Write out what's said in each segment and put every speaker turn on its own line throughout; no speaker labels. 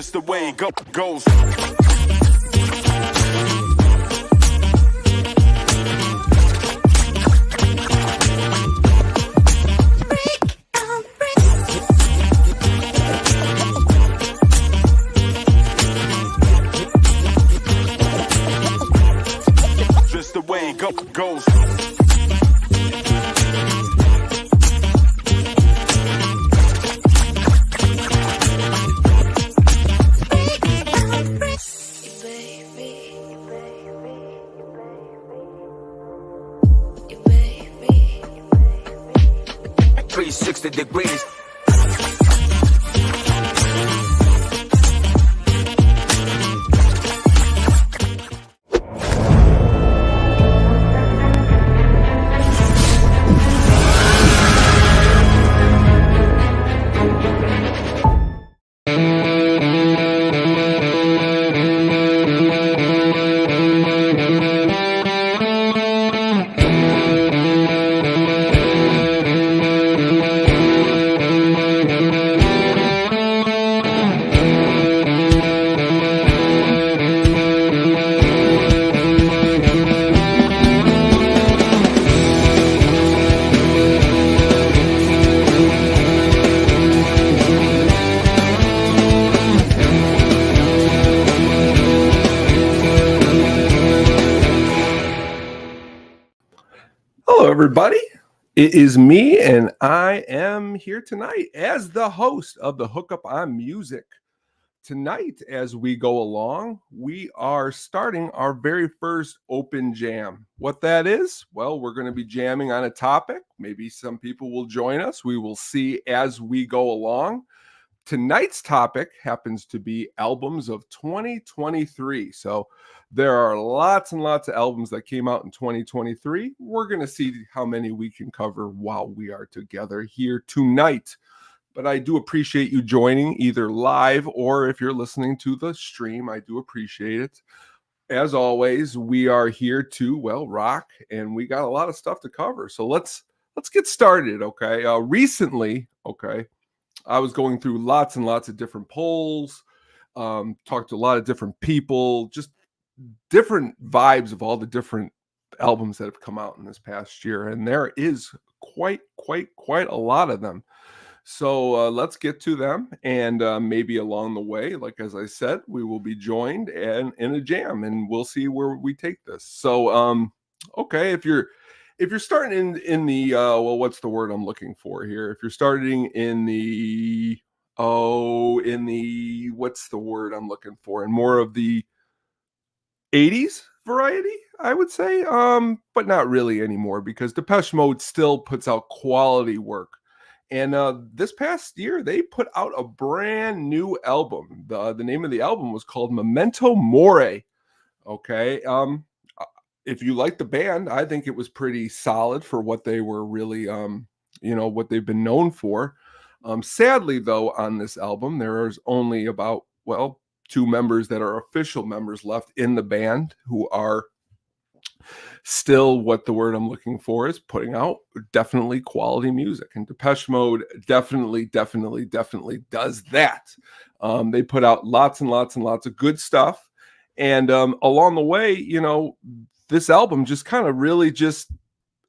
Just the way it goes. Just the way it goes. Degrees.
Everybody, it is me, and I am here tonight as the host of the Hookup on Music. Tonight, as we go along, we are starting our very first open jam. What that is? Well, we're going to be jamming on a topic. Maybe some people will join us. We will see as we go along. Tonight's topic happens to be albums of 2023. So there are lots and lots of albums that came out in 2023. We're going to see how many we can cover while we are together here tonight. But I do appreciate you joining either live or if you're listening to the stream. I do appreciate it. As always, we are here to, rock, and we got a lot of stuff to cover. So let's get started, okay? Recently, I was going through lots and lots of different polls, talked to a lot of different people, just different vibes of all the different albums that have come out in this past year. And there is quite a lot of them. So let's get to them. And maybe along the way, like as I said, we will be joined in a jam, and we'll see where we take this. So, okay, if you're starting in the what's the word I'm looking for here? If you're starting in the what's the word I'm looking for? And more of the 80s variety, I would say, but not really anymore, because Depeche Mode still puts out quality work. And this past year, they put out a brand new album. The name of the album was called Memento Mori. Okay. If you like the band, I think it was pretty solid for what they were really, what they've been known for. Sadly, though, on this album, there is only about, 2 members that are official members left in the band who are still, what the word I'm looking for is, putting out definitely quality music. And Depeche Mode definitely does that. They put out lots and lots and lots of good stuff. And along the way, this album just kind of really just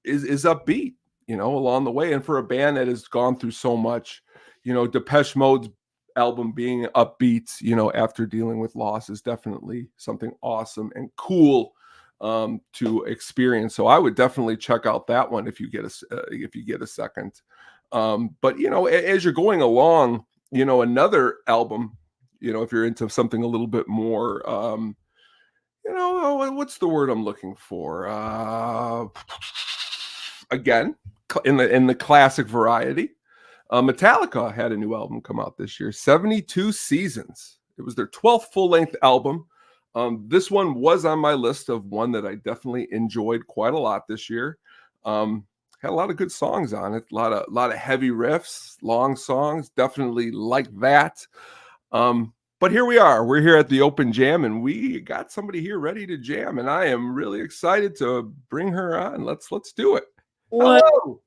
is upbeat, along the way. And for a band that has gone through so much, Depeche Mode's album being upbeat, after dealing with loss is definitely something awesome and cool to experience. So I would definitely check out that one if you get a second. But as you're going along, another album, if you're into something a little bit more, what's the word I'm looking for? Again, in the classic variety, Metallica had a new album come out this year, 72 Seasons. It was their 12th full-length album. This one was on my list of one that I definitely enjoyed quite a lot this year. Had a lot of good songs on it, a lot of heavy riffs, long songs, definitely like that. But here we are. We're here at the Open Jam, and we got somebody here ready to jam, and I am really excited to bring her on. Let's do it.
Hello.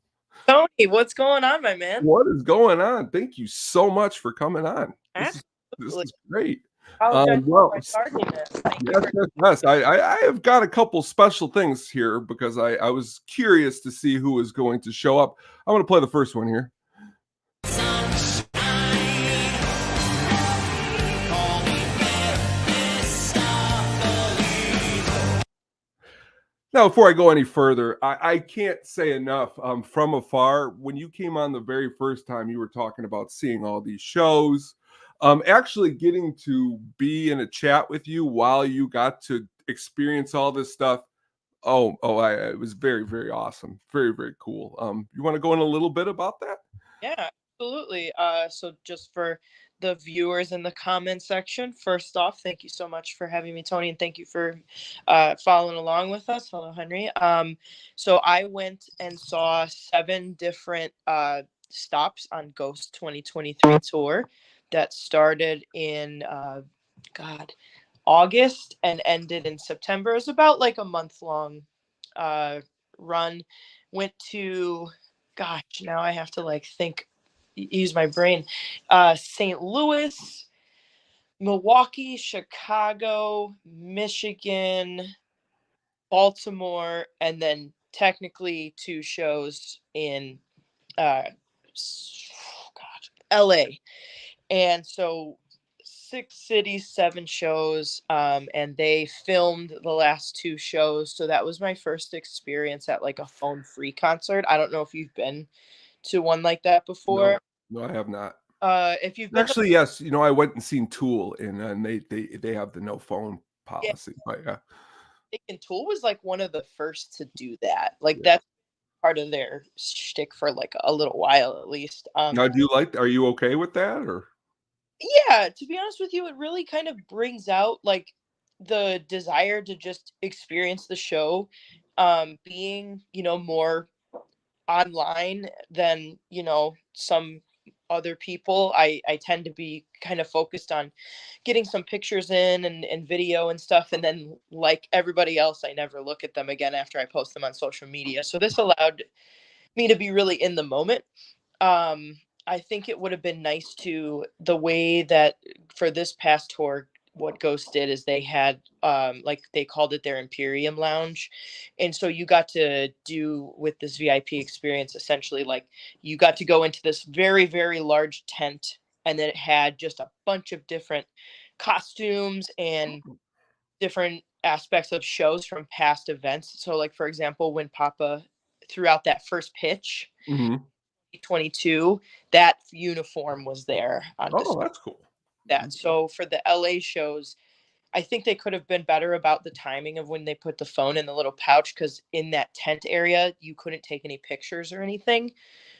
Tony, what's going on, my man?
What is going on? Thank you so much for coming on.
Absolutely.
This
Absolutely.
is great.
Apologize
Well,
for my tardiness. Thank you
yes,
for
yes, yes. I have got a couple special things here because I was curious to see who is going to show up. I'm going to play the first one here. Now, before I go any further, I can't say enough. From afar, when you came on the very first time, you were talking about seeing all these shows. Actually getting to be in a chat with you while you got to experience all this stuff. It was very, very awesome. Very, very cool. You want to go in a little bit about that?
Yeah, absolutely. So just for the viewers in the comment section, first off, thank you so much for having me, Tony, and thank you for following along with us. Hello, Henry. So I went and saw 7 different stops on Ghost 2023 tour that started in God, August and ended in September. It was about like a month long uh, run. Went to, gosh, now I have to like think, use my brain. St. Louis, Milwaukee, Chicago, Michigan, Baltimore, and then technically 2 shows in uh, LA. And so 6 cities, 7 shows, and they filmed the last 2 shows. So that was my first experience at like a phone free concert. I don't know if you've been to one like that
No,
before.
no, I have not.
If you've been to,
Actually, yes. I went and seen Tool, and they have the no phone
yeah,
policy. But yeah,
and Tool was like one of the first to do that. Like
yeah.
that's part of their shtick for like a little while at least.
Now, do you like? Are you okay with that, or?
Yeah, to be honest with you, it really kind of brings out like the desire to just experience the show, being, more online than, some other people. I tend to be kind of focused on getting some pictures in and video and stuff. And then, like everybody else, I never look at them again after I post them on social media. So this allowed me to be really in the moment. um I think it would have been nice to the way that for this past tour, what Ghost did is they had like they called it their Imperium Lounge. And so you got to do with this VIP experience, essentially like you got to go into this very, very large tent, and then it had just a bunch of different costumes and different aspects of shows from past events. So like for example, when Papa threw out that first pitch
Mhm.
22, that uniform was there on
Oh,
display.
that's cool.
That so for the LA shows, I think they could have been better about the timing of when they put the phone in the little pouch, because in that tent area you couldn't take any pictures or anything.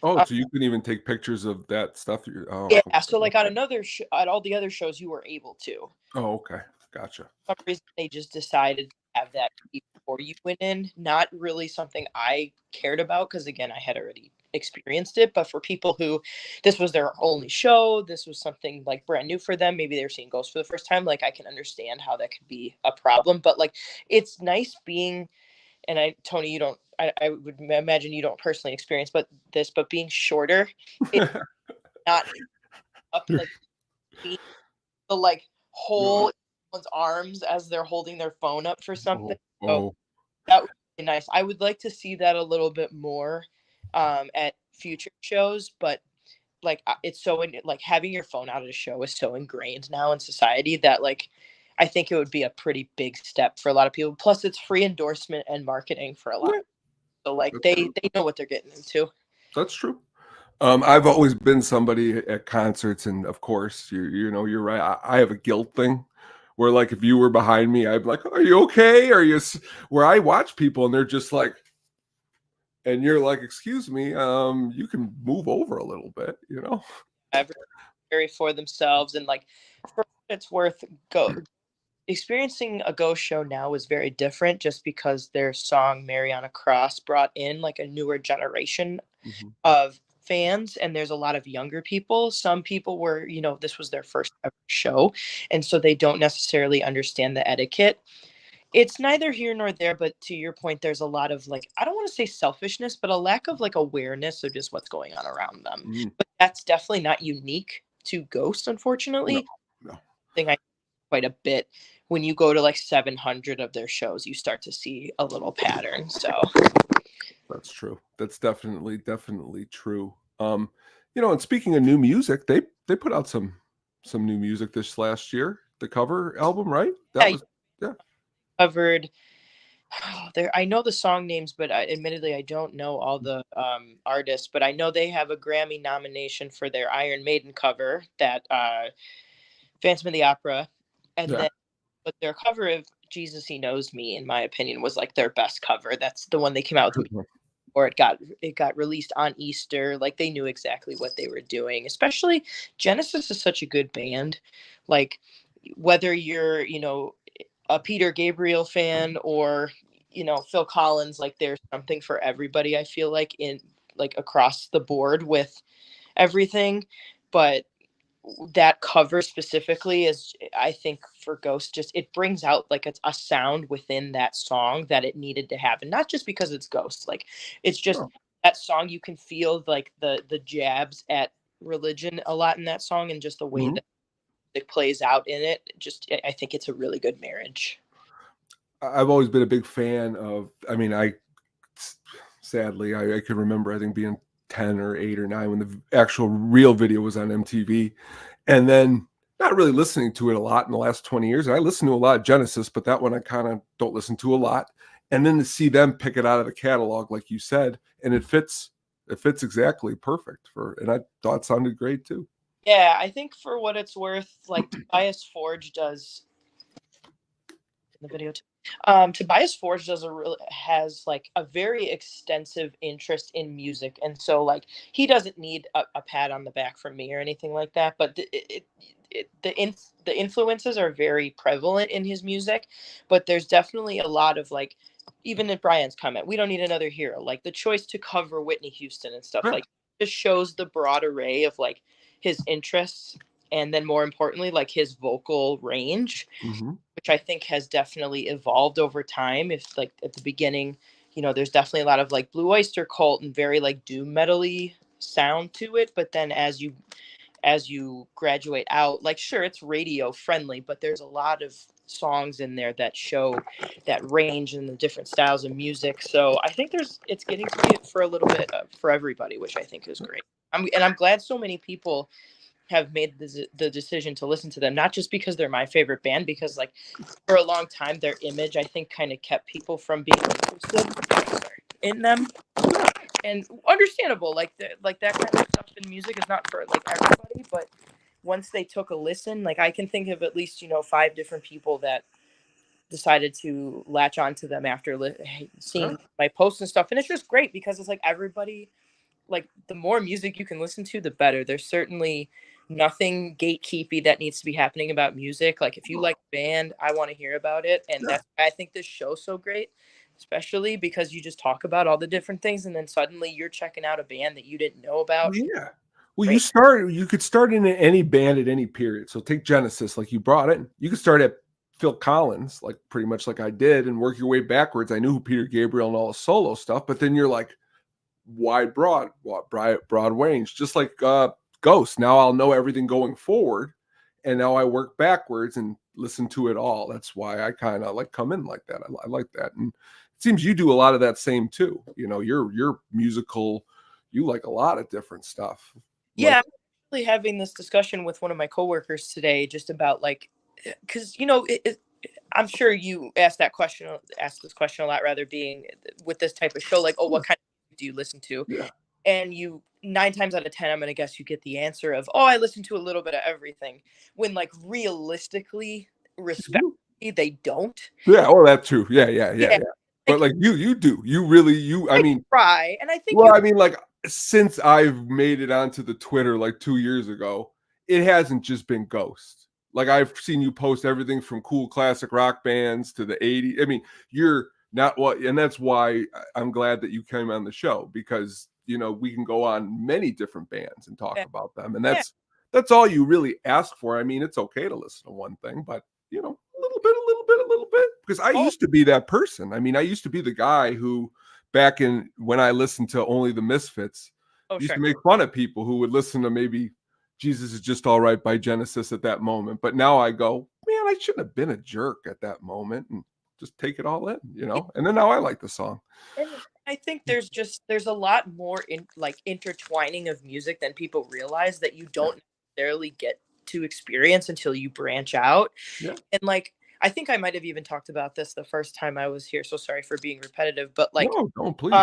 Oh,
Uh,
so you can even take pictures of that stuff. Oh,
yeah, so like on at all the other shows you were able to.
oh, okay, gotcha.
For some reason they just decided to have that before you went in. Not really something I cared about because again I had already experienced it. But for people who this was their only show, this was something like brand new for them. Maybe they were seeing ghosts for the first time. Like I can understand how that could be a problem. But like it's nice being, and I Tony, you don't. I would imagine you don't personally experience, but being shorter, it's not up like being the like whole one's arms as they're holding their phone up for something.
Oh,
So
oh,
that would be nice. I would like to see that a little bit more at future shows, but like it's so like having your phone out at a show is so ingrained now in society that like I think it would be a pretty big step for a lot of people. Plus, it's free endorsement and marketing for a lot.
yeah,
So like
that's true.
they know what they're getting into.
That's true. I've always been somebody at concerts, and of course, you're right. I have a guilt thing where, like, if you were behind me, I'd be like, "Are you okay? Are you?" Where I watch people, and they're just like, and you're like, "Excuse me, you can move over a little bit."
Every very for themselves and like for what it's worth, go experiencing a ghost show now is very different just because their song Mariana Cross brought in like a newer generation
Mhm.
of fans, and there's a lot of younger people. Some people were, this was their first ever show, and so they don't necessarily understand the etiquette. It's neither here nor there, but to your point, there's a lot of like, I don't want to say selfishness, but a lack of like awareness of just what's going on around them.
Mm,
But that's definitely not unique to Ghost,
no,
unfortunately.
No.
Thing I quite a bit. When you go to like 700 of their shows, you start to see a little pattern. So
That's true. That's definitely true. And speaking of new music, they put out some new music this last year. The cover album, right? That
yeah,
was yeah.
covered there. I know the song names, but admittedly, I don't know all the artists. But I know they have a Grammy nomination for their Iron Maiden cover, that Phantom of the Opera, and
Yeah.
then but their cover of Jesus He Knows Me, in my opinion, was like their best cover. That's the one they came out with, or it got released on Easter. Like they knew exactly what they were doing. Especially Genesis is such a good band. Like whether you're, a Peter Gabriel fan or, Phil Collins, like there's something for everybody, I feel like, in like across the board with everything. But that cover specifically is, I think, for Ghost, just it brings out like a sound within that song that it needed to have, and not just because it's Ghost. Like it's just
Oh.
that song, you can feel like the jabs at religion a lot in that song, and just the way
Mhm.
that it plays out in it. Just I think it's a really good marriage.
I've always been a big fan of. I mean, sadly I can remember I think being 10 or 8 or 9 when the actual real video was on MTV, and then not really listening to it a lot in the last 20 years. I listen to a lot of Genesis, but that one I kind of don't listen to a lot. And then to see them pick it out of the catalog, like you said, and it fits exactly perfect and I thought it sounded great too.
Yeah, I think for what it's worth, like Tobias Forge does in the video too. Tobias Forge has like a very extensive interest in music, and so like he doesn't need a pat on the back from me or anything like that. But the influences are very prevalent in his music, but there's definitely a lot of like, even in Brian's comment, we don't need another hero. Like the choice to cover Whitney Houston and stuff
Yeah.
like just shows the broad array of like his interests, and then more importantly, like his vocal range,
Mhm.
which I think has definitely evolved over time. If like at the beginning, there's definitely a lot of like Blue Oyster Cult and very like doom metally sound to it, but then as you graduate out, like sure it's radio friendly, but there's a lot of songs in there that show that range and the different styles of music. So I think it's getting to be for a little bit for everybody, which I think is great. And I'm glad so many people have made the decision to listen to them, not just because they're my favorite band, because like for a long time their image, I think, kind of kept people from being interested in them, and understandable. Like that kind of stuff in music is not for like everybody, but once they took a listen, like I can think of at least 5 different people that decided to latch onto them after
Yeah.
seeing my posts and stuff. And it's just great because it's like everybody, like the more music you can listen to, the better. There's certainly nothing gatekeepy that needs to be happening about music. Like if you like a band, I want to hear about it, and
Yeah.
that's why I think this show's so great, especially because you just talk about all the different things, and then suddenly you're checking out a band that you didn't know about.
Yeah. Well,
Great.
you could start in any band at any period. So take Genesis, like you brought it. You could start at Phil Collins, like pretty much like I did, and work your way backwards. I knew who Peter Gabriel and all the solo stuff, but then you're like broad range, just like Ghost. Now I'll know everything going forward, and now I work backwards and listen to it all. That's why I kind of like come in like that. I like that, and it seems you do a lot of that same too. You're musical. You like a lot of different stuff. Like
Yeah, I'm actually having this discussion with one of my coworkers today, just about like, because I'm sure you ask this question a lot, rather, being with this type of show, like, oh, what kind of music do you listen to?
yeah,
And you 9 times out of 10, I'm gonna guess you get the answer of, oh, I listen to a little bit of everything. When like realistically,
Mhm.
respectfully, they don't.
Yeah. Oh, that's true. Yeah, yeah, yeah,
Yeah,
yeah. But
like
like you do. You really you. I
I
mean,
try, and I think
well,
you.
I mean, like since I've made it onto the Twitter like 2 years ago, it hasn't just been Ghost. Like I've seen you post everything from cool classic rock bands to the '80s. I mean, you're not what, and that's why I'm glad that you came on the show, because we can go on many different bands and talk
Yeah,
about them, and
yeah,
that's all you really ask for. I mean, it's okay to listen to one thing, but a little bit, a little bit, a little bit, because I
oh,
used to be that person. I mean, I used to be the guy who back in when I listened to only the Misfits,
oh,
used
sure.
to make fun of people who would listen to maybe Jesus Is Just All Right by Genesis at that moment. But now I go, man, I shouldn't have been a jerk at that moment, and just take it all in, And then now I like the song.
And I think there's a lot more intertwining of music than people realize that you don't necessarily get to experience until you branch out.
Yeah.
And I think I might have even talked about this the first time I was here, so sorry for being repetitive, but
No, don't, please.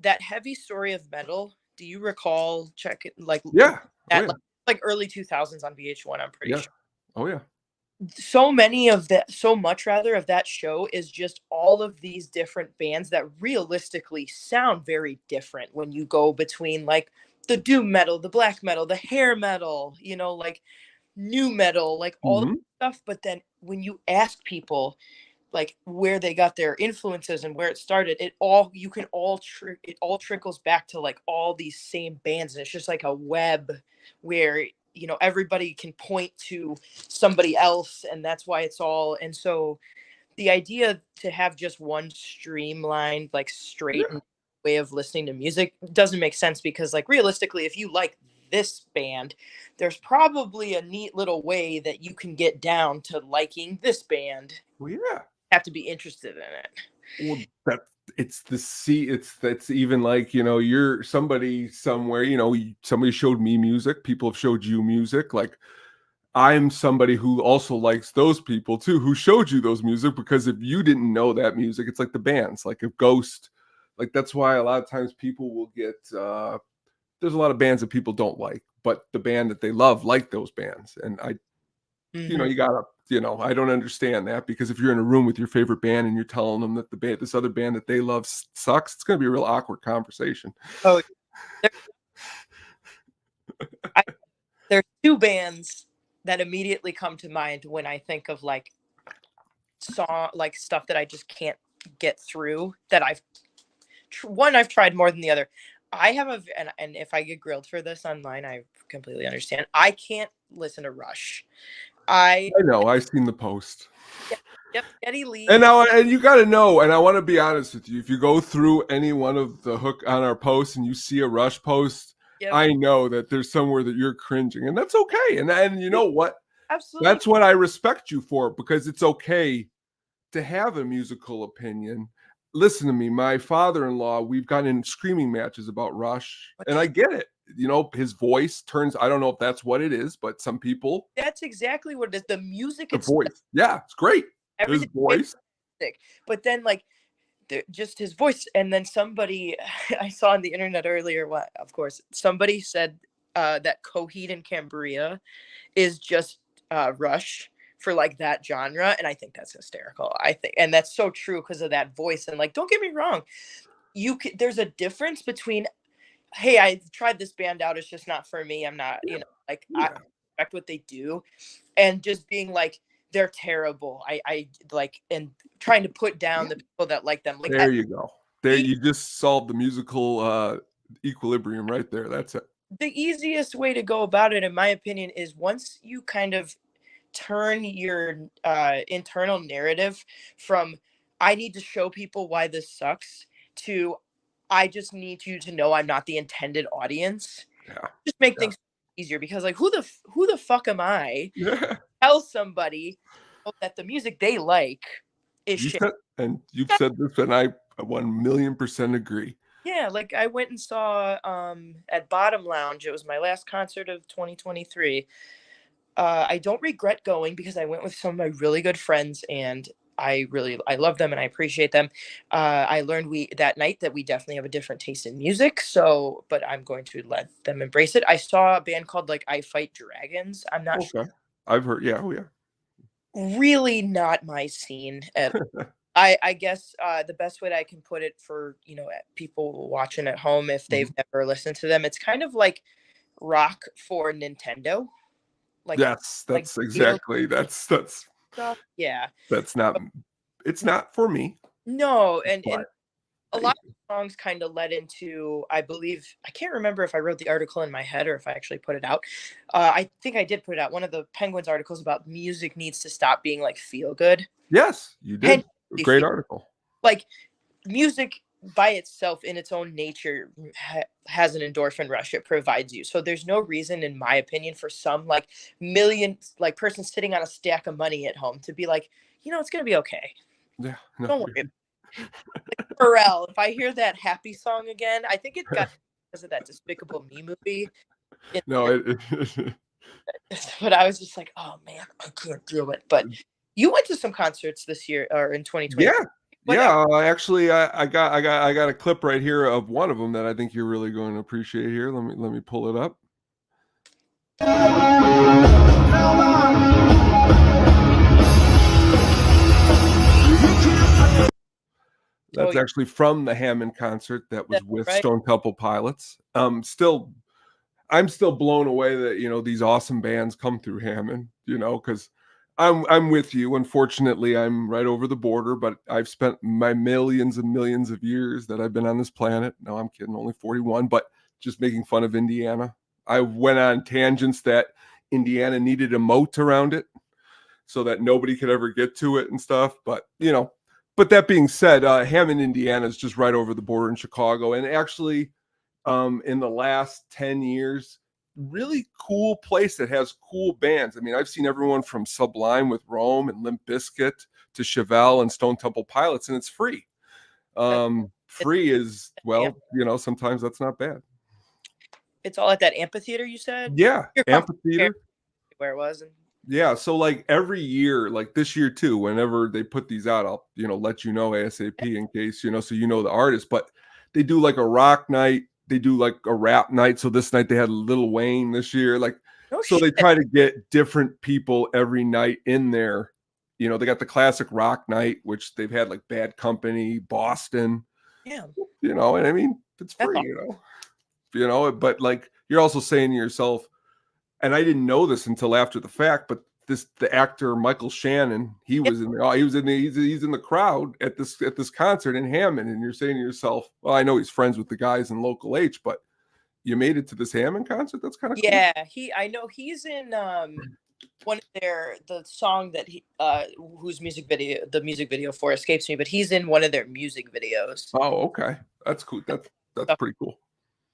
that Heavy Story of Metal, do you recall
Yeah.
that early 2000s on VH1, I'm pretty sure.
Oh yeah.
So much of that show is just all of these different bands that realistically sound very different when you go between the doom metal, the black metal, the hair metal, new metal, all that stuff. But then when you ask people where they got their influences and where it started, it all trickles back to all these same bands, and it's just like a web where everybody can point to somebody else, and that's why it's all. And so the idea to have just one streamlined straight way of listening to music doesn't make sense, because realistically, if you like this band, there's probably a neat little way that you can get down to liking this band.
Well, yeah,
have to be interested in it.
Well, that's even you're somebody somewhere, somebody showed me music, people have showed you music. I'm somebody who also likes those people too, who showed you those music, because if you didn't know that music, it's like the bands, like if Ghost, that's why a lot of times people will get, there's a lot of bands that people don't like, but the band that they love like those bands. And you gotta, I don't understand that, because if you're in a room with your favorite band and you're telling them that this other band that they love sucks, it's going to be a real awkward conversation.
Oh, there's two bands that immediately come to mind when I think of stuff that I just can't get through, that I've tried more than the other. I have and if I get grilled for this online, I completely understand. I can't listen to Rush. I
know, I've seen the post.
Yep, Geddy Lee.
And you got to know, and I want to be honest with you, if you go through any one of the Hook on our posts and you see a Rush post, I know that there's somewhere that you're cringing, and that's okay. And you know what?
Absolutely.
That's what I respect you for, because it's okay to have a musical opinion. Listen to me, my father-in-law, we've gotten in screaming matches about Rush, and I get it. His voice turns, I don't know if that's what it is, but some people.
That's exactly what it is. The music.
The voice. Yeah, it's great. His voice.
But then just his voice. And then somebody I saw on the internet earlier, of course, somebody said that Coheed and Cambria is just Rush for that genre. And I think that's hysterical. And that's so true because of that voice. And don't get me wrong, there's a difference between, hey, I tried this band out, it's just not for me, I'm not, I respect what they do, and just being they're terrible. I and trying to put down the people that like them.
There you go. There, you just solved the musical equilibrium right there. That's it.
The easiest way to go about it, in my opinion, is once you kind of turn your internal narrative from I need to show people why this sucks to I just need you to know I'm not the intended audience.
Yeah.
Just make things easier, because who the fuck am I to tell somebody that the music they like is shit?
And you've said this, and I 1,000,000% agree.
Yeah, I went and saw at Bottom Lounge. It was my last concert of 2023. I don't regret going, because I went with some of my really good friends, and I love them and I appreciate them. I learned that night that we definitely have a different taste in music. So, but I'm going to let them embrace it. I saw a band called I Fight Dragons. I'm not sure.
I've heard. Yeah. Oh yeah.
Really not my scene. I guess the best way that I can put it for people watching at home, if they've never listened to them, it's kind of like rock for Nintendo.
Yes, that's exactly. That's
stuff. Yeah.
That's not. It's not for me.
No, and a lot of songs kind of led into, I believe, I can't remember if I wrote the article in my head or if I actually put it out. I think I did put it out. One of the Penguin's articles about music needs to stop being feel good.
Yes, you did. Great article.
Music by itself in its own nature has an endorphin rush it provides you. So there's no reason, in my opinion, for some like million like person sitting on a stack of money at home to be like, it's gonna be okay.
Yeah, no.
Don't worry. Like Pharrell, if I hear that happy song again, I think it got because of that Despicable Me movie.
No,
But I was just like, oh man, I can't do it. But you went to some concerts this year or in 2020.
yeah. Yeah, actually, I got a clip right here of one of them that I think you're really going to appreciate here. Let me pull it up. That's actually from the Hammond concert that was with Stone Temple Pilots. I'm still blown away that these awesome bands come through Hammond. Because I'm with you. Unfortunately, I'm right over the border, but I've spent my millions and millions of years that I've been on this planet. No, I'm kidding, only 41, but just making fun of Indiana. I went on tangents that Indiana needed a moat around it so that nobody could ever get to it and stuff. But, but that being said, Hammond, Indiana is just right over the border in Chicago. And actually, in the last 10 years, really cool place that has cool bands. I mean, I've seen everyone from Sublime with Rome and Limp Bizkit to Chevelle and Stone Temple Pilots, and it's free. Free is, well, sometimes that's not bad.
It's all at that amphitheater, you said?
Yeah, amphitheater.
Where it was.
Yeah, so like every year, like this year too, whenever they put these out, I'll let you know ASAP in case so the artist. But they do like a rock night, they do like a rap night. So this night they had Lil Wayne this year, they try to get different people every night in there. They got the classic rock night, which they've had like Bad Company, Boston.
Yeah,
and I mean it's free, but like you're also saying to yourself. And I didn't know this until after the fact, but the actor Michael Shannon, he's in the crowd at this concert in Hammond, and you're saying to yourself, well, I know he's friends with the guys in Local H, but you made it to this Hammond concert? That's kind of cool.
Yeah, I know he's in one of the song that he whose music video for escapes me, but he's in one of their music videos.
Oh, okay. That's cool. That's pretty cool.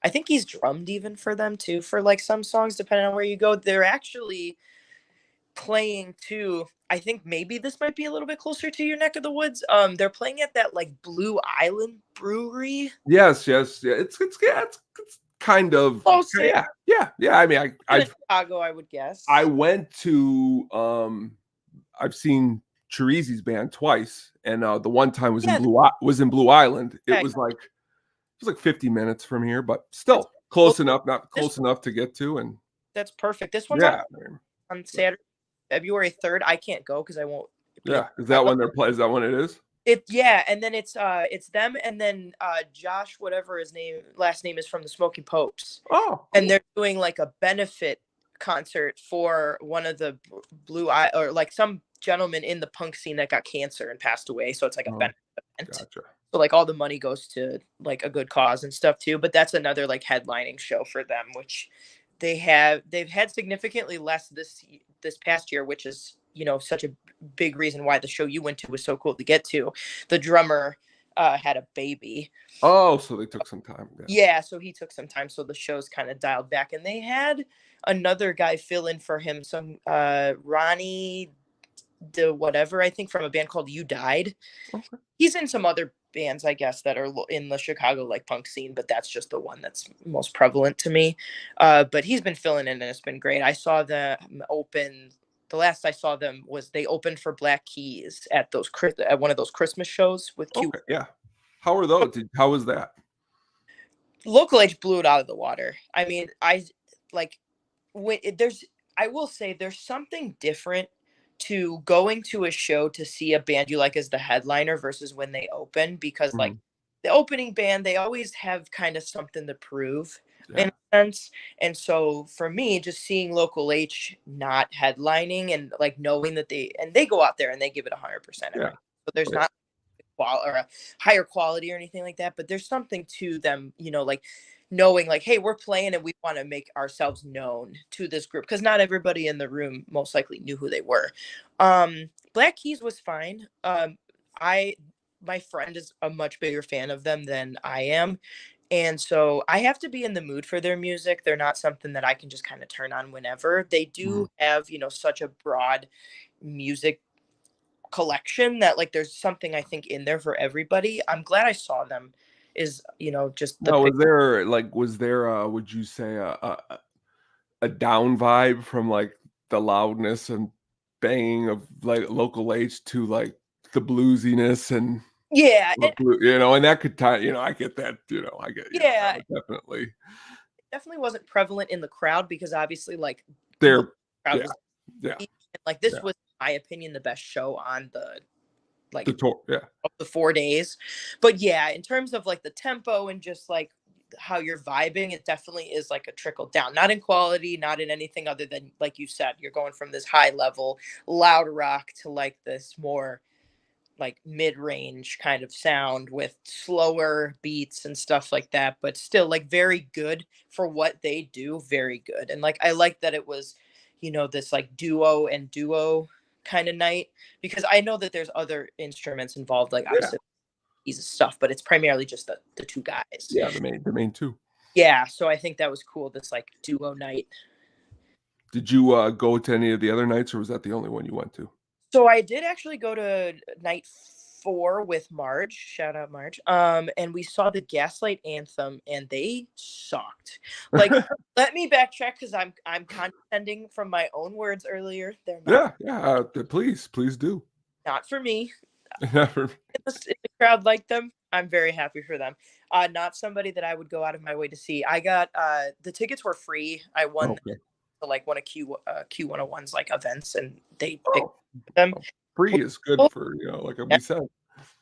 I think he's drummed even for them too, for like some songs, depending on where you go. They're actually playing too. I think maybe this might be a little bit closer to your neck of the woods. They're playing at that like Blue Island Brewery.
Yes. Yeah. It's kind of
close.
Yeah. I mean, I
Chicago, I would guess.
I went to I've seen Chirizi's band twice, and the one time was in Blue Island. It was like 50 minutes from here, but still close enough, not close enough to get to. And
that's perfect. This one's on Saturday, February 3rd. I can't go because I won't.
Yeah, is that when they're playing? Is that when it is?
And then it's them, and then Josh, whatever his last name is, from the Smoky Popes.
Oh, cool.
And they're doing like a benefit concert for one of the or like some gentleman in the punk scene that got cancer and passed away. So it's like a benefit event.
Gotcha.
So like all the money goes to like a good cause and stuff too. But that's another like headlining show for them, which they've had significantly less this past year, which is such a big reason why the show you went to was so cool to get to. The drummer had a baby.
Oh, so they took some time.
Yeah, so he took some time. So the show's kind of dialed back, and they had another guy fill in for him, some Ronnie the whatever, I think, from a band called You Died.
Okay.
He's in some other bands, I guess, that are in the Chicago like punk scene, but that's just the one that's most prevalent to me. But he's been filling in, and it's been great. I saw them open. The last I saw them was they opened for Black Keys at one of those Christmas shows with Q.
Okay, yeah. How were those? How was that?
Local H blew it out of the water. I mean, I will say there's something different to going to a show to see a band you like as the headliner versus when they open, because like the opening band, they always have kind of something to prove in a sense. And so for me, just seeing Local H not headlining and like knowing that they go out there and they give it 100%. So there's not or a higher quality or anything like that, but there's something to them, like knowing like, hey, we're playing and we want to make ourselves known to this group, because not everybody in the room most likely knew who they were. Black Keys was fine. my friend is a much bigger fan of them than I am. And so I have to be in the mood for their music. They're not something that I can just kind of turn on whenever. They do
Mhm.
have, such a broad music collection that like there's something I think in there for everybody. I'm glad I saw them is, just the
Now,
pick.
was there would you say a down vibe from like the loudness and banging of like local H to like the bluesiness and
Yeah,
and that could tie, I get that, I get, that
yeah,
would definitely
definitely wasn't prevalent in the crowd because obviously like most
there.
crowd
Yeah,
was
yeah,
and, like this
yeah.
was in my opinion the best show on the
The
like
tour, yeah.
of the 4 days. But yeah, in terms of like the tempo and just like how you're vibing, it definitely is like a trickle down. Not in quality, not in anything other than like you said, you're going from this high level loud rock to like this more like mid-range kind of sound with slower beats and stuff like that, but still like very good for what they do, very good. And like I like that it was, this like duo kind of night because I know that there's other instruments involved, like
Yeah,
obviously he's stuff, but it's primarily just the two guys.
yeah, the main 2.
Yeah, so I think that was cool, this like duo night.
Did you, go to any of the other nights, or was that the only one you went to?
So I did actually go to night 4 with Marge, shout out Marge. And we saw the Gaslight Anthem and they sucked. Like, let me backtrack because I'm condescending from my own words earlier. They're not
Yeah, yeah, please do.
not for me.
Never.
If the crowd liked them, I'm very happy for them. Not somebody that I would go out of my way to see. I got the tickets were free. I won
Okay.
like one of Q101's like events and they picked
Oh,
them.
oh, free is good for, like we said.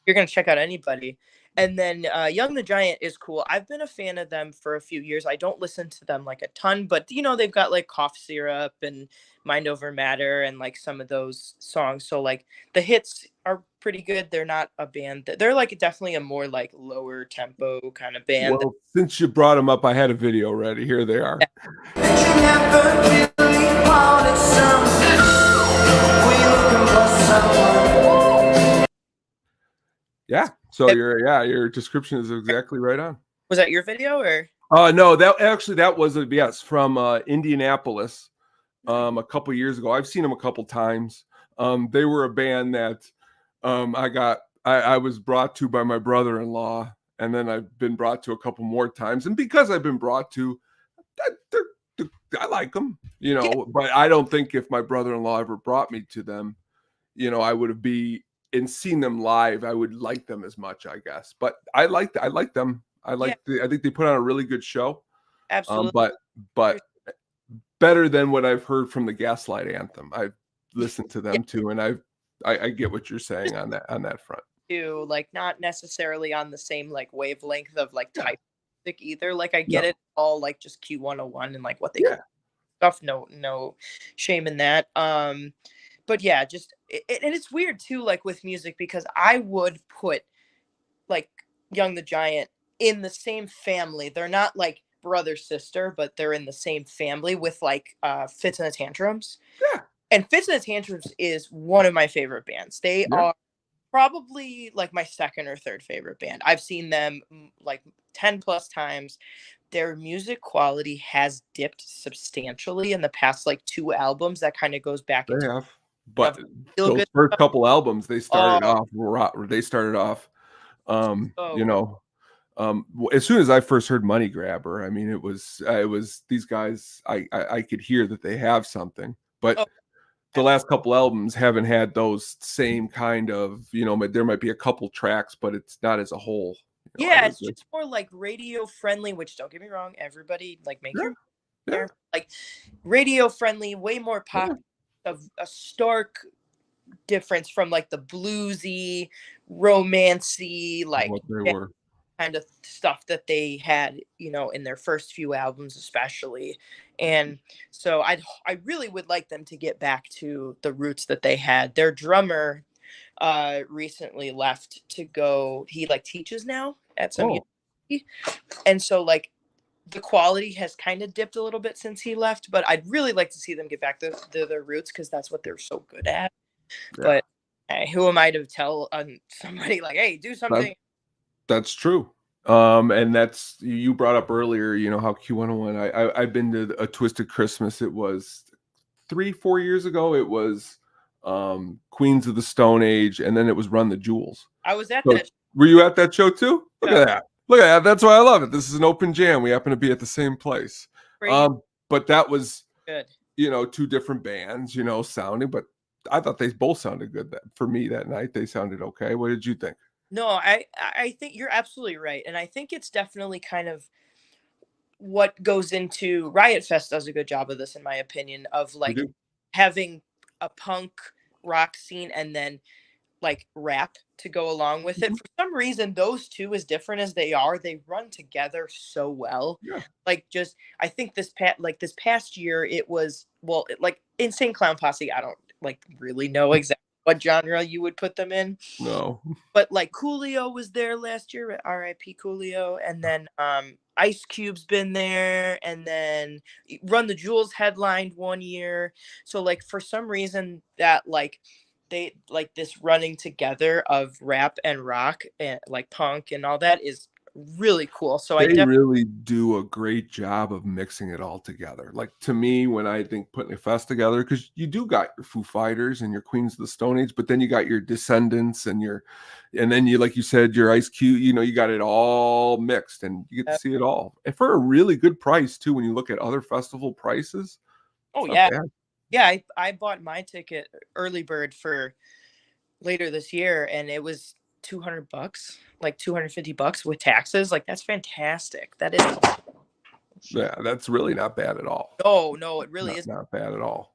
You're gonna check out anybody. And then Young the Giant is cool. I've been a fan of them for a few years. I don't listen to them like a ton, but they've got like Cough Syrup and Mind Over Matter and like some of those songs. So like the hits are pretty good. They're not a band they're like definitely a more like lower tempo kind of band.
Well, since you brought them up, I had a video ready. Here they are. Yeah. So your description is exactly right on.
Was that your video or?
No, that was a yes from Indianapolis a couple years ago. I've seen them a couple times. They were a band that I was brought to by my brother-in-law, and then I've been brought to a couple more times. And because I've been brought to, I like them,
Yeah,
but I don't think if my brother-in-law ever brought me to them, I would have and seen them live, I would like them as much, I guess. But I like them.
yeah,
I think they put on a really good show.
absolutely.
But better than what I've heard from the Gaslight Anthem. I've listened to them too, and I get what you're saying on that front.
To like not necessarily on the same like wavelength of like
Yeah.
type music either. Like I get
No.
it all like just Q101 and like what they
Yeah.
stuff. No shame in that. But yeah, just and it's weird too, like with music because I would put like Young the Giant in the same family. They're not like brother sister, but they're in the same family with like Fits and the Tantrums.
Yeah.
And Fits and the Tantrums is one of my favorite bands. They
Yeah.
are probably like my second or third favorite band. I've seen them like 10 plus times. Their music quality has dipped substantially in the past like 2 albums. That kind of goes back
They
into
have.
of
But
feel
those
good
first
stuff.
couple albums, they started
Oh,
off
so
as soon as I first heard Money Grabber, I mean, it was these guys. I could hear that they have something, but
oh,
the last couple albums haven't had those same kind of, there might be a couple tracks, but it's not as a whole. I
yeah,
was
it's just more like radio friendly, which don't get me wrong, everybody like make
yeah,
your
yeah,
there like radio friendly, way more pop
yeah,
of a stark difference from like the bluesy, romancy, like
what they were.
kind of stuff that they had, in their first few albums, especially. And so I really would like them to get back to the roots that they had. Their drummer recently left to go. He like teaches now at some
Oh,
university, and so like the quality has kind of dipped a little bit since he left. But I'd really like to see them get back to their roots because that's what they're so good at.
yeah.
But Who am I to tell somebody like, hey, do something?
That's true. And that's you brought up earlier, how Q101. I've been to a Twisted Christmas. It was 3-4 years ago. It was Queens of the Stone Age, and then it was Run the Jewels.
I was at
So,
that.
were you at that show too? Look
show.
at that. Look at that. That's why I love it. This is an open jam. We happen to be at the same place.
Pretty
But that was
good.
two different bands, sounding, but I thought they both sounded good. For me that night, they sounded okay. What did you think?
No, I think you're absolutely right, and I think it's definitely kind of what goes into Riot Fest does a good job of this, in my opinion, of
We
like
do.
having a punk rock scene and then like rap to go along with it.
Mhm.
For some reason, those two, as different as they are, they run together so well.
Yeah.
Like just, I think this past year, it was like Insane Clown Posse. I don't like really know exactly what genre you would put them in,
No.
but like Coolio was there last year, R.I.P. Coolio, and then Ice Cube's been there, and then Run the Jewels headlined one year. So like for some reason that like they like this running together of rap and rock and like punk and all that is really cool. So I
They
definitely
really do a great job of mixing it all together. Like to me, when I think putting a fest together, because you do got your Foo Fighters and your Queens of the Stone Age, but then you got your Descendants and then you, like you said, your Ice Cube. You got it all mixed, and you get to see it all, and for a really good price too. When you look at other festival prices,
oh
it's not
yeah.
bad.
Yeah, I bought my ticket early bird for later this year and it was $200, like $250 with taxes. Like that's fantastic. That is
Yeah, that's really not bad at all.
no, it really is
Not bad at all.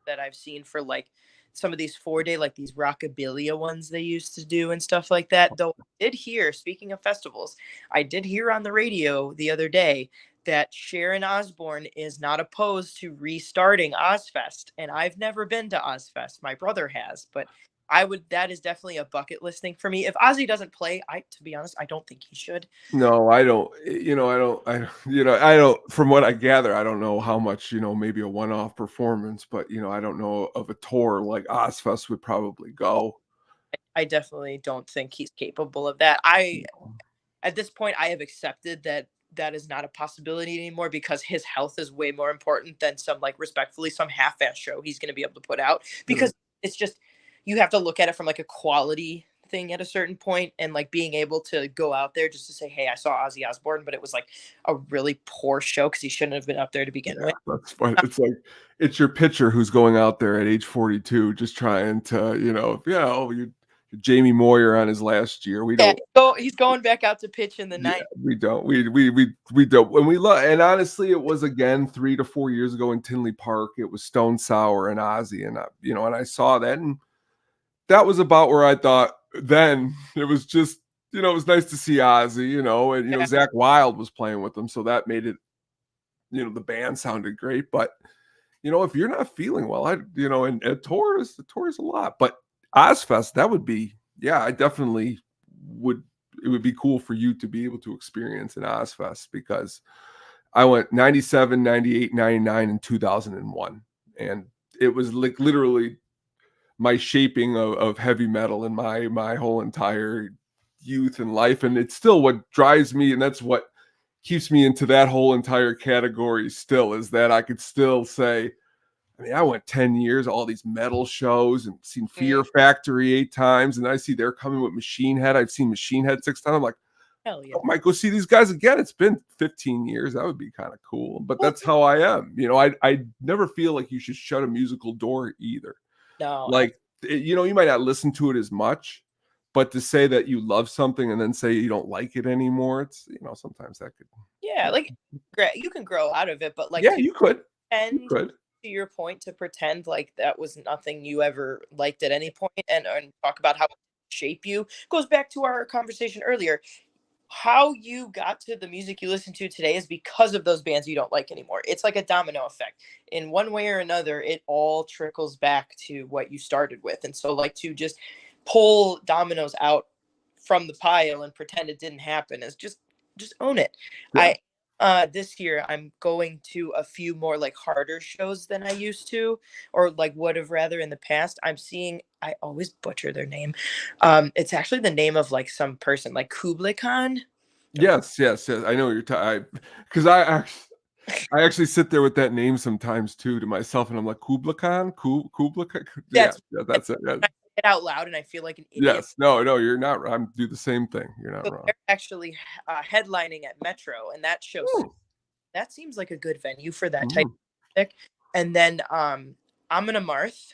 that I've seen for like some of these 4-day, like these rockabilia ones they used to do and stuff like that. Though I did hear, speaking of festivals, I did hear on the radio the other day that Sharon Osbourne is not opposed to restarting Ozfest. And I've never been to Ozfest. My brother has, but that is definitely a bucket list thing for me. If Ozzy doesn't play, to be honest, I don't think he should.
No, I don't. I don't. From what I gather, I don't know how much. Maybe a one-off performance, but I don't know of a tour like Ozfest would probably go.
I definitely don't think he's capable of that. At this point, I have accepted that that is not a possibility anymore because his health is way more important than some half-ass show he's going to be able to put out, because it's just, you have to look at it from like a quality thing at a certain point, and like being able to go out there just to say, hey, I saw Ozzy Osbourne, but it was like a really poor show because he shouldn't have been up there to begin with.
That's fun. It's like it's your pitcher who's going out there at age 42, just trying to, you Jamie Moyer on his last year. We
Yeah,
don't.
so he's going back out to pitch in the
Yeah,
night.
we don't. We don't. When we love, and honestly, it was again 3 to 4 years ago in Tinley Park. It was Stone Sour and Ozzy, and and I saw that, and that was about where I thought. Then it was just, it was nice to see Ozzy, and
Yeah.
Zach Wilde was playing with them, so that made it, the band sounded great. But if you're not feeling well, and a tour is a lot, but Ozfest, that would be, yeah, I definitely would. It would be cool for you to be able to experience an Ozfest, because I went 97, 98, 99, and 2001. And it was like literally my shaping of heavy metal in my whole entire youth and life. And it's still what drives me. And that's what keeps me into that whole entire category still, is that I could still say, I mean, I went 10 years, all these metal shows, and seen Fear Factory 8 times. And I see they're coming with Machine Head. I've seen Machine Head 6 times. I'm like,
Hell yeah.
I might go see these guys again. It's been 15 years. That would be kind of cool. But that's how I am. I never feel like you should shut a musical door either.
No.
Like, you might not listen to it as much, but to say that you love something and then say you don't like it anymore, it's, sometimes that could.
Yeah, like you can grow out of it, but like
Yeah, you could.
pretend,
You could.
to your point, to pretend like that was nothing you ever liked at any point, and talk about how it shape you, goes back to our conversation earlier. How you got to the music you listen to today is because of those bands you don't like anymore. It's like a domino effect. In one way or another, it all trickles back to what you started with. And so like to just pull dominoes out from the pile and pretend it didn't happen is just own it.
Yeah.
This year I'm going to a few more like harder shows than I used to, or like would have rather in the past. I always butcher their name. It's actually the name of like some person, like Kublai Khan.
Yes, yes, yes. I know what you're talking, because I actually sit there with that name sometimes too to myself, and I'm like, Kubla Khan? Kubla Khan? Yeah,
That's
yeah, that's it. Yeah.
I say it out loud and I feel like an idiot.
Yes. No, no, you're not. I do the same thing. You're not
So
wrong.
they're actually headlining at Metro, and
Hmm,
that seems like a good venue for that type
mhm,
of music. And then Amon Amarth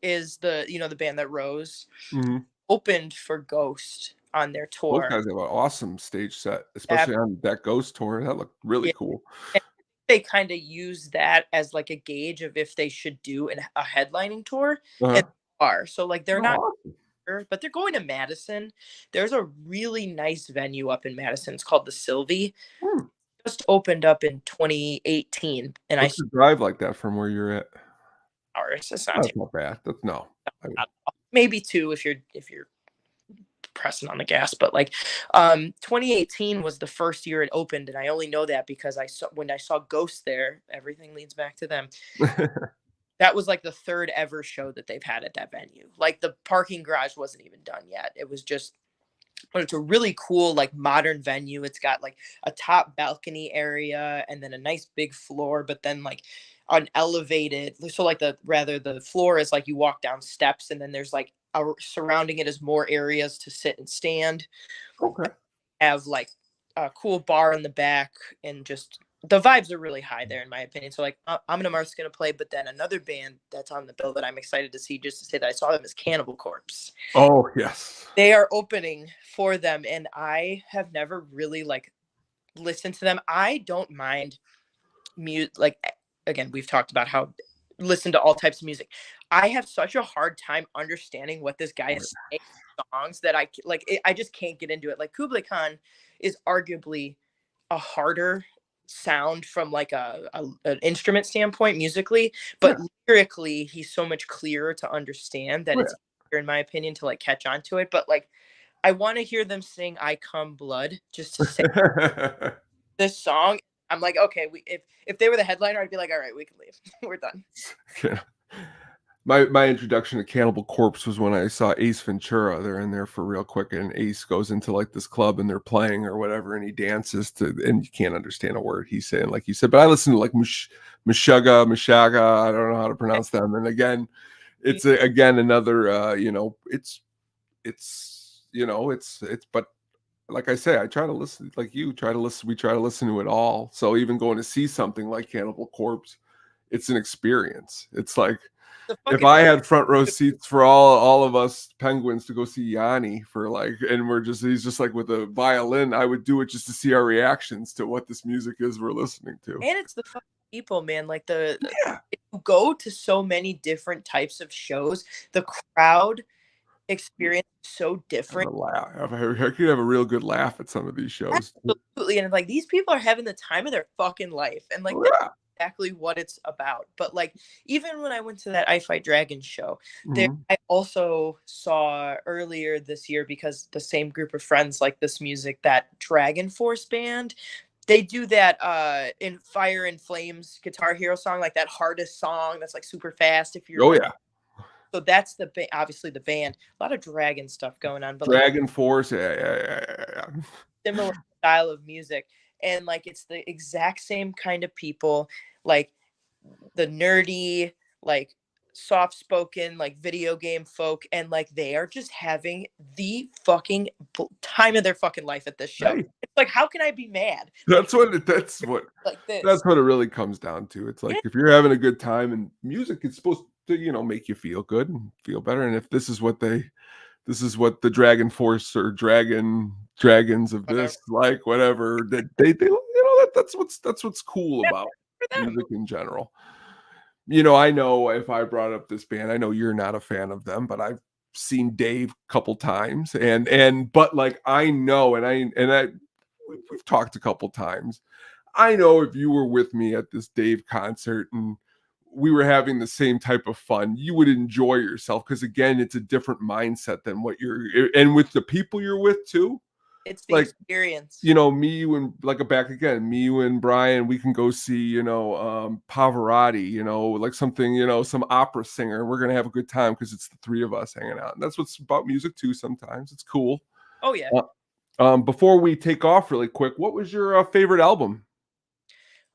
is the band that Rose
mhm.
opened for Ghost on their
Those
tour.
guys have an awesome stage set,
Ab-
especially on that Ghost tour. That looked really
yeah,
cool.
and they kind of use that as like a gauge of if they should do a headlining tour, and
Uh-huh.
they are. So like they're
Oh,
not
awesome.
sure, but they're going to Madison. There's a really nice venue up in Madison. It's called the Sylvie.
Hmm.
Just opened up in 2018, and I
What's
saw
the drive like that from where you're at?
ours. It's
Oh,
not too
that's not bad. That's no. I mean,
bad. Maybe two if you're pressing on the gas, but like 2018 was the first year it opened, and I only know that because when I saw Ghost there, everything leads back to them. That was like the third ever show that they've had at that venue. Like the parking garage wasn't even done yet. It was just but it's a really cool like modern venue. It's got like a top balcony area and then a nice big floor, but then like an elevated, so like the floor is like you walk down steps, and then there's like surrounding it is more areas to sit and stand.
okay.
Have like a cool bar in the back, and just the vibes are really high there in my opinion. So like Amon Amarth's gonna play, but then another band that's on the bill that I'm excited to see, just to say that I saw them, is Cannibal Corpse.
Oh, yes.
They are opening for them, and I have never really like listened to them. I don't mind mute like again, we've talked about how listen to all types of music. I have such a hard time understanding what this guy
Right.
is saying in songs that I just can't get into it. Like Kublai Khan is arguably a harder sound from like an instrument standpoint musically,
Yeah.
but lyrically he's so much clearer to understand that
Oh,
it's easier, in my opinion, to like catch on to it. But like I want to hear them sing "I Come Blood" just to say
yeah.
this song. I'm like, okay, if they were the headliner, I'd be like, all right, we can leave. We're done.
Yeah. My introduction to Cannibal Corpse was when I saw Ace Ventura. They're in there for real quick, and Ace goes into like this club and they're playing or whatever, and he dances to, and you can't understand a word he's saying, like you said. But I listen to like Meshuggah. I don't know how to pronounce them. And again, it's again another it's but like I say, I try to listen, like you try to listen. We try to listen to it all. So even going to see something like Cannibal Corpse, it's an experience. It's like
The
if
fucking
I had front row seats for all of us Penguins to go see Yanni for like, and he's just like with a violin, I would do it just to see our reactions to what this music is we're listening to.
and it's the fucking people, man. Like
Yeah.
you go to so many different types of shows. The crowd experience is so
Have a
different.
laugh. I could have a real good laugh at some of these shows.
Absolutely, and like these people are having the time of their fucking life, and like
Oh,
that's
yeah.
exactly what it's about. But like even when I went to that I Fight Dragon show, there
Mhm.
I also saw earlier this year, because the same group of friends like this music, that Dragon Force band. They do that in Fire and Flames Guitar Hero song, like that hardest song that's like super fast if you're
Oh
like,
yeah.
so that's obviously the band. A lot of dragon stuff going on, but like
Dragon Force. Yeah.
similar style of music, and like it's the exact same kind of people, like the nerdy, like soft spoken, like video game folk, and like they are just having the fucking time of their fucking life at this show.
Hey,
It's like, how can I be mad? Like like
that's
this.
what it really comes down to. It's like
Yeah,
if you're having a good time, and music is supposed to, make you feel good and feel better. And if this is what the Dragon Force or dragons of
whatever.
this, like whatever, that that's what's cool
Yeah,
about
for them.
music in general. I know if I brought up this band, I know you're not a fan of them, but I've seen Dave a couple times, but like I know, we've talked a couple times. I know if you were with me at this Dave concert and we were having the same type of fun, you would enjoy yourself, because again, it's a different mindset than what and with the people you're with too.
It's the
Like,
experience.
you know, me, you, and like back again, me, you, and Brian, we can go see, you know, Pavarotti, you know, like something, you know, some opera singer. We're gonna have a good time because it's the three of us hanging out. And that's what's about music too. Sometimes it's cool.
Oh yeah.
Uh, before we take off really quick, what was your favorite album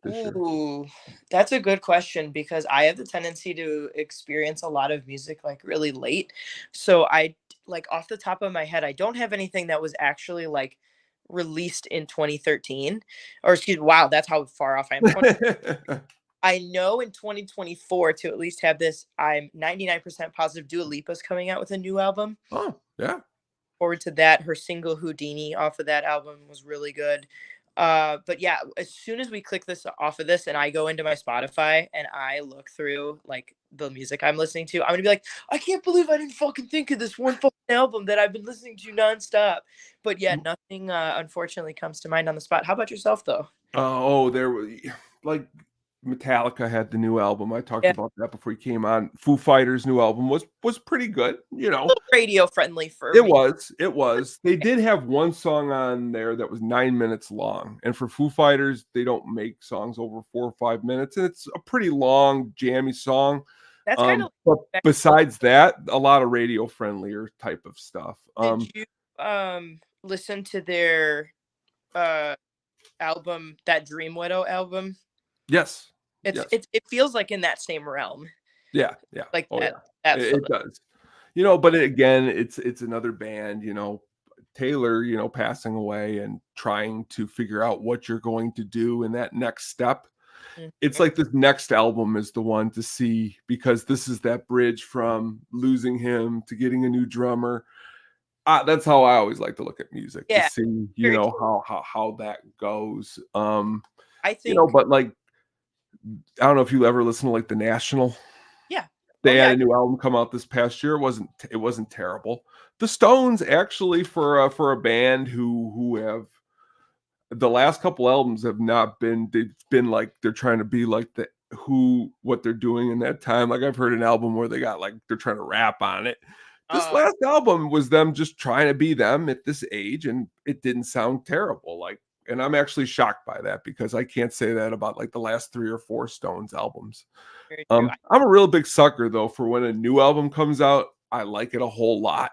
this year?
Ooh, that's a good question because I have the tendency to experience a lot of music like really late. So I like off the top of my head, I don't have anything that was actually like released in 2013 or excuse me, wow, that's how far off I am. 20, I know in 2024 to at least have this, I'm 99% positive Dua Lipa's coming out with a new album.
Oh, yeah.
Forward to that. Her single Houdini off of that album was really good. But yeah, as soon as we click this off of this and I go into my Spotify and I look through like the music I'm listening to, I'm gonna be like, I can't believe I didn't fucking think of this one fucking album that I've been listening to nonstop. But yeah, nothing unfortunately comes to mind on the spot. How about yourself though?
Oh, there was like Metallica had the new album. I talked
Yeah,
about that before he came on. Foo Fighters' new album was pretty good, you know.
radio friendly for
It
me.
was. It was. They did have one song on there that was 9 minutes long. And for Foo Fighters, they don't make songs over 4 or 5 minutes. And it's a pretty long, jammy song.
That's kind of
But
like,
besides that, a lot of radio friendlier type of stuff.
did you listen to their uh album, that Dream Widow album?
Yes.
It's
Yes.
it feels like in that same realm,
Yeah. Yeah.
like
Oh,
that
yeah.
that
It
feel
does. You know, but again, it's another band, you know, Taylor, you know, passing away and trying to figure out what you're going to do in that next step. It's
Mhm.
like this next album is the one to see because this is that bridge from losing him to getting a new drummer. That's how I always like to look at music to
Yeah,
see, you
very
know,
true.
how that goes.
I
You know,
think
but like I don't know if you ever listen to like The National.
yeah. Oh,
They had
yeah.
a new album come out this past year. It wasn't terrible. The Stones actually for a band who have the last couple albums have not been they've been like they're trying to be like the who what they're doing in that time. Like I've heard an album where they got like they're trying to rap on it. This
Uh,
last album was them just trying to be them at this age, and it didn't sound terrible. Like, and I'm actually shocked by that because I can't say that about like the last 3 or 4 Stones albums.
Very true.
I'm a real big sucker though for when a new album comes out. I like it a whole lot.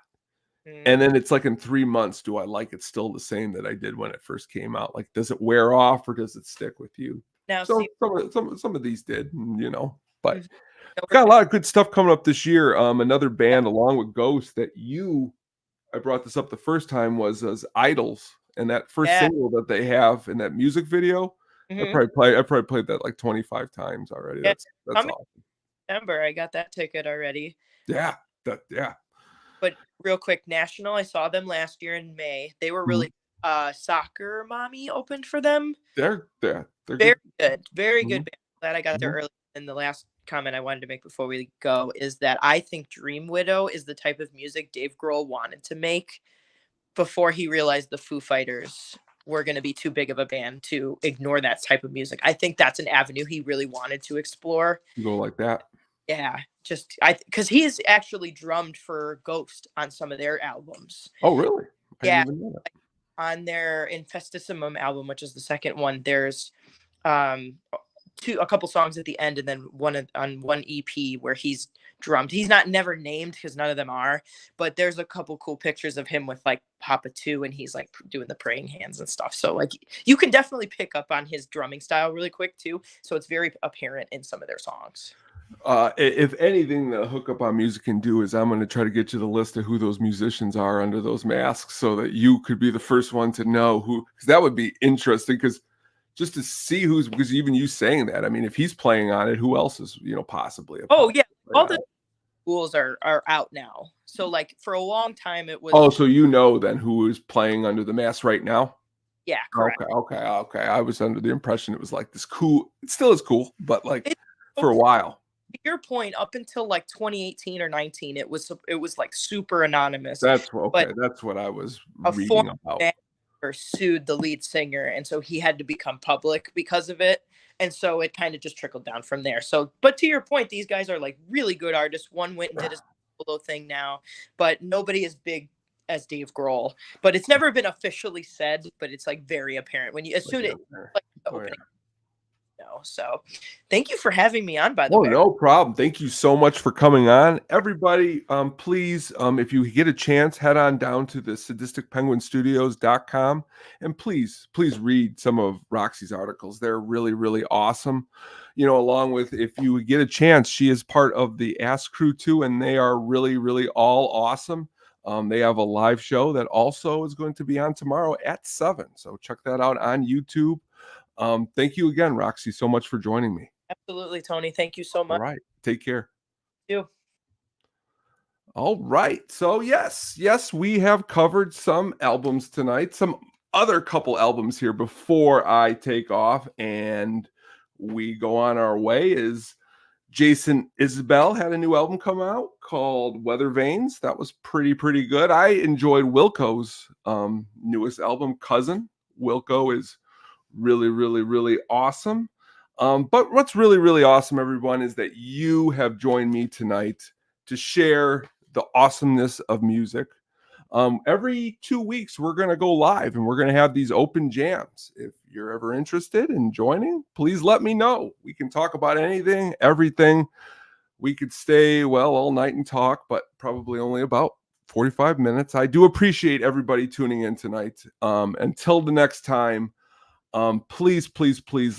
Mm.
And then it's like in 3 months, do I like it still the same that I did when it first came out? Like, does it wear off or does it stick with you?
Now
So
see,
some of these did, you know, but
mhm, no,
got a lot of good stuff coming up this year. Another band along with Ghost that I brought this up the first time was as Idols, and that first
yeah.
single that they have in that music video.
Mhm.
I probably played that like 25 times already.
Yeah.
That's
Coming
awesome.
September, I got that ticket already.
Yeah, yeah.
But real quick, National, I saw them last year in May. They were
Mhm.
really Soccer Mommy opened for them.
They're
Very
good.
good. Very good
Mhm,
band. Glad I got there
mhm.
early. And the last comment I wanted to make before we go is that I think Dream Widow is the type of music Dave Grohl wanted to make before he realized the Foo Fighters were going to be too big of a band to ignore that type of music. I think that's an avenue he really wanted to explore.
Go like that.
Yeah, just I because he has actually drummed for Ghost on some of their albums.
Oh, really? I didn't
Yeah,
even know that.
on their Infestissimum album, which is the second one, there's um a couple songs at the end and then on one EP where he's drummed. He's not never named because none of them are, but there's a couple cool pictures of him with like Papa 2 and he's like doing the praying hands and stuff. So like you can definitely pick up on his drumming style really quick too. So it's very apparent in some of their songs.
If anything, the hookup on music can do is I'm going to try to get you the list of who those musicians are under those masks, so that you could be the first one to know who. Because that would be interesting. Because just to see who's because even you saying that, I mean, if he's playing on it, who else is possibly a
Oh yeah,
play
all
on
the
it?
schools are out now. So like for a long time it
Oh,
was
so you know then who is playing under the mask right now?
yeah, correct.
Okay. I was under the impression it was like this cool. It still is cool, but like
It's so
for a
cool.
while.
To your point, up until like 2018 or 19, it was like super anonymous. But
That's what I was
a former
reading about.
manager sued the lead singer, and so he had to become public because of it. And so it kind of just trickled down from there. So, but to your point, these guys are like really good artists. One went and did a solo thing now, but nobody as big as Dave Grohl, but it's never been officially said, but it's like very apparent when you, as soon as like the opening. So thank you for having me on, by the way.
No problem. Thank you so much for coming on. Everybody, please, if you get a chance, head on down to the sadisticpenguinstudios.com and please read some of Roxy's articles. They're really, really awesome. You know, along with, if you get a chance, she is part of the Ask Crew too, and they are really, really all awesome. They have a live show that also is going to be on tomorrow at 7. So check that out on YouTube. Thank you again, Roxy, so much for joining me.
Absolutely, Tony. Thank you so much.
All right. Take care.
You.
All right. So yes, we have covered some albums tonight, some other couple albums here before I take off and we go on our way. Is Jason Isbell had a new album come out called Weather Vanes. That was pretty good. I enjoyed Wilco's newest album, Cousin. Wilco is really awesome. But what's really awesome, everyone, is that you have joined me tonight to share the awesomeness of music. Every 2 weeks, we're going to go live and we're going to have these open jams. If you're ever interested in joining, please let me know. We can talk about anything, everything. We could stay, all night and talk, but probably only about 45 minutes. I do appreciate everybody tuning in tonight. Until the next time, please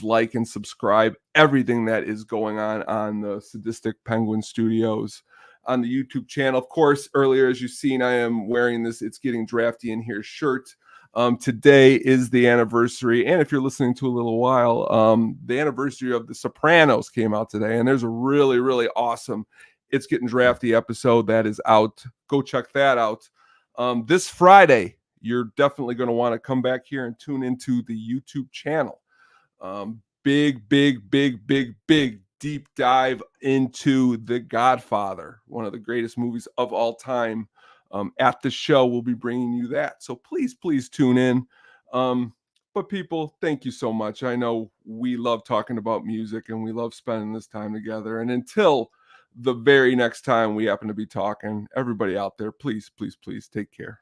like and subscribe everything that is going on the Sadistic Penguin Studios on the YouTube channel. Of course, earlier, as you've seen, I am wearing this It's Getting Drafty in Here shirt. Today is the anniversary, and if you're listening to a little while, the anniversary of The Sopranos came out today, and there's a really awesome It's Getting Drafty episode that is out. Go check that out. This Friday, you're definitely going to want to come back here and tune into the YouTube channel. Big deep dive into The Godfather, one of the greatest movies of all time. At the show, we'll be bringing you that. So please tune in. But people, thank you so much. I know we love talking about music and we love spending this time together. And until the very next time we happen to be talking, everybody out there, please take care.